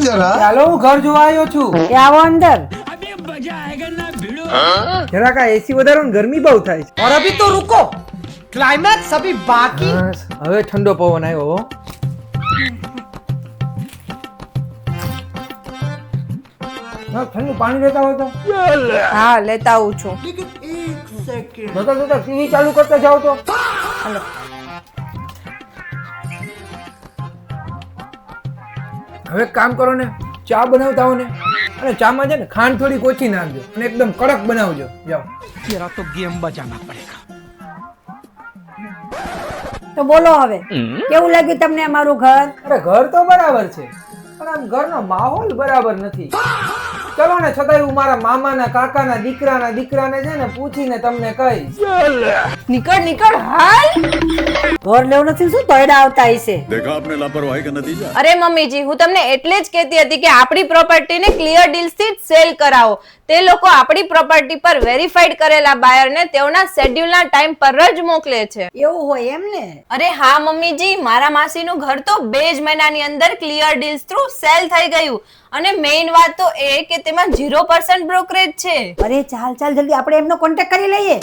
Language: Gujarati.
जरा ચાલો હું ઘર જોવા આવ્યો છું. એ આવો અંદર. જરાક આ એસી વધારો ને ગરમી બહુ થાય છે. और अभी तो रुको, क्लाइमैक्स अभी बाकी. બસ, હવે ઠંડો પવન આવ્યો હો. હા, ઠંડુ પાણી લેતા હોય તો હા લેતા આવું છું. જોતા ટીવી ચાલુ કરતા જાવ તો. હાલો. હવે એક કામ કરો ને, ચા બનાવતા હો ને, અને ચામાં છે ને ખાંડ થોડીક ઓછી નાખજો અને એકદમ કડક બનાવજો. જાઓ. तेरा तो गेम बजाना पड़ेगा. તો બોલો હવે કેવું લાગ્યું તમને અમારું ઘર? અરે ઘર તો બરાબર છે, પણ આમ ઘરનો માહોલ બરાબર નથી. ચલો ને, છતાંય હું મારા મામાના કાકાના દીકરાને છે ને પૂછીને તમને કહીશ. નીકળ નીકળ હાલ. ઘર લેવું નથી શું તોયડા આવતા હશે. देखा आपने लापरवाही का नतीजा। અરે મમ્મીજી, હું તમને એટલે જ કહેતી હતી કે આપણી પ્રોપર્ટીને ક્લિયર ડીલ થી સેલ કરાવો. તે લોકો આપણી પ્રોપર્ટી પર વેરીફાઈડ કરેલા બાયરને તેઓના શેડ્યુલના ટાઈમ પર જ મોકલે છે. એવું હોય એમ ને? અરે હા મમ્મીજી, મારા માસીનું ઘર તો 2 જ મહિનાની અંદર ક્લિયર ડીલ્સ થ્રુ સેલ થઈ ગયું. અને મેઇન વાત તો એ કે તેમાં 0% બ્રોકરેજ છે. અરે ચાલ ચાલ જલ્દી આપણે એમનો કોન્ટેક્ટ કરી લઈએ.